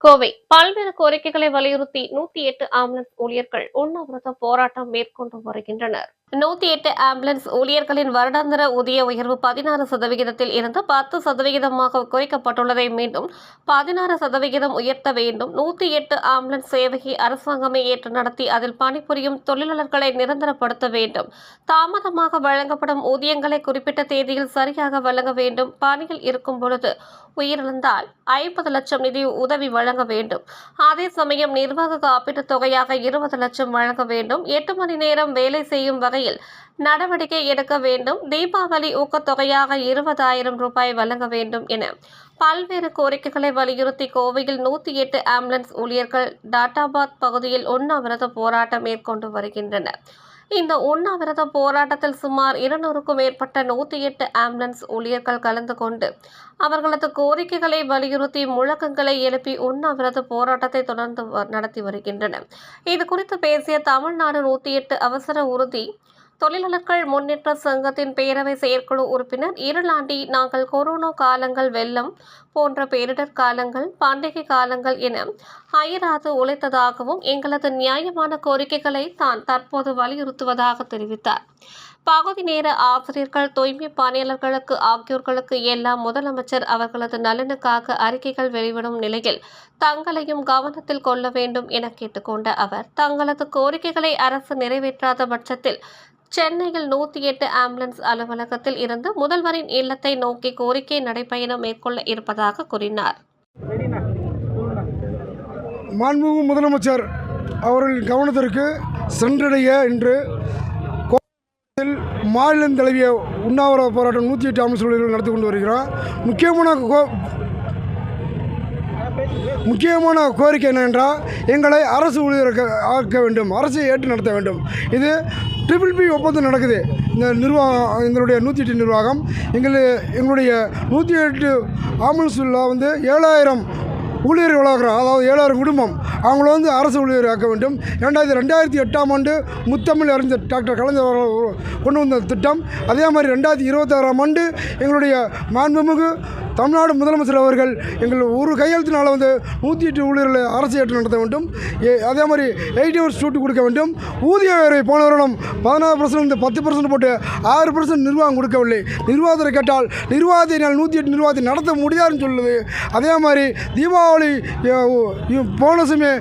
கோவை பல்வேறு கோரிக்கைகளை வலியுறுத்தி 108 ஆம்புலன்ஸ் ஊழியர்கள் உண்ணாவிரத போராட்டம் மேற்கொண்டு வருகின்றனர். 108 ஆம்புலன்ஸ் ஊழியர்களின் வருடாந்திர ஊதிய உயர்வு 16% இருந்து 10% குறைக்கப்பட்டுள்ளதை மீண்டும் 16% உயர்த்த வேண்டும். 108 ஆம்புலன்ஸ் சேவையை அரசாங்கமே ஏற்று நடத்தி அதில் பணிபுரியும் தொழிலாளர்களை நிரந்தரப்படுத்த வேண்டும். தாமதமாக வழங்கப்படும் ஊதியங்களை குறிப்பிட்ட தேதியில் சரியாக வழங்க வேண்டும். பணியில் இருக்கும் பொழுது உயிரிழந்தால் 50 லட்சம் நிதி உதவி வழங்க வேண்டும். அதே சமயம் நிர்வாக காப்பீட்டுத் தொகையாக 20 லட்சம் வழங்க வேண்டும். 8 மணி நேரம் வேலை செய்யும் வகையில் நடவடிக்கை எடுக்க வேண்டும். தீபாவளி ஊக்கத்தொகையாக 20,000 ரூபாய் வழங்க வேண்டும் என பல்வேறு கோரிக்கைகளை வலியுறுத்தி கோவையில் 108 ஆம்புலன்ஸ் ஊழியர்கள் டாட்டாபாத் பகுதியில் உண்ணாவிரத போராட்டம் மேற்கொண்டு வருகின்றனர். இந்த உண்ணாவிரத போராட்டத்தில் சுமார் 200க்கும் மேற்பட்ட 108 ஆம்புலன்ஸ் ஊழியர்கள் கலந்து கொண்டு அவர்களது கோரிக்கைகளை வலியுறுத்தி முழக்கங்களை எழுப்பி உண்ணாவிரத போராட்டத்தை தொடர்ந்து நடத்தி வருகின்றனர். இது குறித்து பேசிய தமிழ்நாடு 108 அவசர உறுதி தொழிலாளர்கள் முன்னேற்ற சங்கத்தின் பேரவை செயற்குழு உறுப்பினர் இருளாண்டி, நாங்கள் கொரோனா காலங்கள், வெள்ளம் போன்ற பேரிடர் காலங்கள், பண்டிகை காலங்கள் என அயராது உழைத்ததாகவும் எங்களது நியாயமான கோரிக்கைகளை தான் தற்போது வலியுறுத்துவதாக தெரிவித்தார். பகுதி நேர ஆசிரியர்கள், தூய்மை பணியாளர்களுக்கு ஆகியோர்களுக்கு எல்லாம் முதலமைச்சர் அவர்களது நலனுக்காக அறிக்கைகள் வெளிவிடும் நிலையில் தங்களையும் கவனத்தில் கொள்ள வேண்டும் என கேட்டுக்கொண்ட அவர், தங்களது கோரிக்கைகளை அரசு நிறைவேற்றாத பட்சத்தில் சென்னையில் 108 ஆம்புலன்ஸ் அலுவலகத்தில் இருந்து முதல்வரின் இல்லத்தை நோக்கி கோரிக்கை நடைபயணம் மேற்கொள்ள இருப்பதாக கூறினார். மாண்புமிகு முதலமைச்சர் அவர்களின் கவனத்திற்கு சென்றடைய இன்று மாநிலம் தழுவிய உண்ணாவிரத போராட்டம் 108 ஆம்புலன்ஸ் ஊழியர்கள் நடத்தி கொண்டு வருகிறோம். முக்கியமான கோரிக்கை என்னவென்றால், எங்களை அரசு ஊழியர் ஆக்க வேண்டும், அரசை ஏற்று நடத்த வேண்டும். இது BBB ஒப்பந்தம் நடக்குது. இந்த நிர்வாகம், எங்களுடைய 108 நிர்வாகம், எங்களுடைய 108 ஆம்புலன்ஸில் 7,000 ஊழியர்கள் வளர்க்குறோம். அதாவது 7,000 குடும்பம், அவங்கள அரசு ஊழியர் ஆக்க வேண்டும். 2008ஆம் ஆண்டு முத்தமிழ் அறிஞர் டாக்டர் கலைஞர் அவர்கள் கொண்டு வந்த திட்டம். அதே மாதிரி 2026ஆம் ஆண்டு எங்களுடைய மாண்புமிகு தமிழ்நாடு முதலமைச்சர் அவர்கள் எங்கள் ஒரு கையெழுத்தினால் 108 ஊழியர்களை அரசு ஏற்று நடத்த வேண்டும். அதே மாதிரி 8 ஹவர்ஸ் டியூட்டி கொடுக்க வேண்டும். ஊதிய உயர்வை போன வருடம் 16% 10% போட்டு 6% நிர்வாகம் கொடுக்கவில்லை. நிர்வாகத்தை கேட்டால் நிர்வாகத்தினால் 108 நிர்வாகத்தை நடத்த முடியாதுன்னு சொல்லுது. அதே மாதிரி தீபாவளி போனஸுமே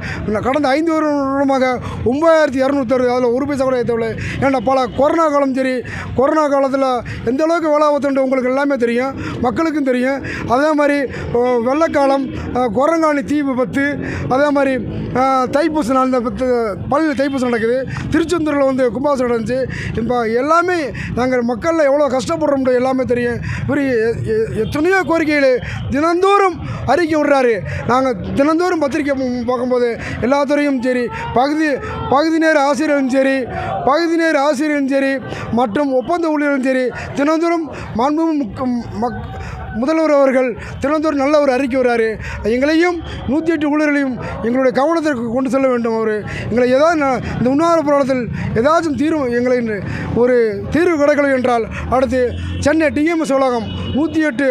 கடந்த 5 வருடமாக 9,260, அதில் ஒரு பைசா கூட ஏற்றவில்லை. ஏன்னா பல கொரோனா காலம், சரி, கொரோனா காலத்தில் எந்த அளவுக்கு வேலை பார்த்துட்டு உங்களுக்கு எல்லாமே தெரியும், மக்களுக்கும் தெரியும். அதே மாதிரி வெள்ளக்காலம், குரங்காணி தீ விபத்து, அதே மாதிரி தைப்பூச நாள், இந்த பள்ளியில் தைப்பூசம் நடக்குது. திருச்செந்தூரில் கும்பாபிஷேகம் நடந்துச்சு. இப்போ எல்லாமே நாங்கள் மக்களில் எவ்வளோ கஷ்டப்படுறோம் எல்லாமே தெரியும். எத்தனையோ கோரிக்கைகள் தினந்தோறும் அறிக்கை விடுறாரு. நாங்கள் தினந்தோறும் பத்திரிக்கை பார்க்கும்போது எல்லா துறையும் சரி, பகுதி நேர ஆசிரியரும் சரி மற்றும் ஒப்பந்த ஊழியர்களும் சரி, தினந்தோறும் முதல்வர் அவர்கள் தினந்தோறும் நல்ல ஒரு அறிக்கை வர்றாரு. எங்களையும் 108 ஊழியர்களையும் எங்களுடைய கவனத்திற்கு கொண்டு செல்ல வேண்டும். எங்களை ஏதாவது இந்த உண்ணாவிரத போராட்டத்தில் ஏதாச்சும் எங்களை ஒரு தீர்வு கிடைக்கவில்லை என்றால் அடுத்து சென்னை TMS அலுவலகம் 108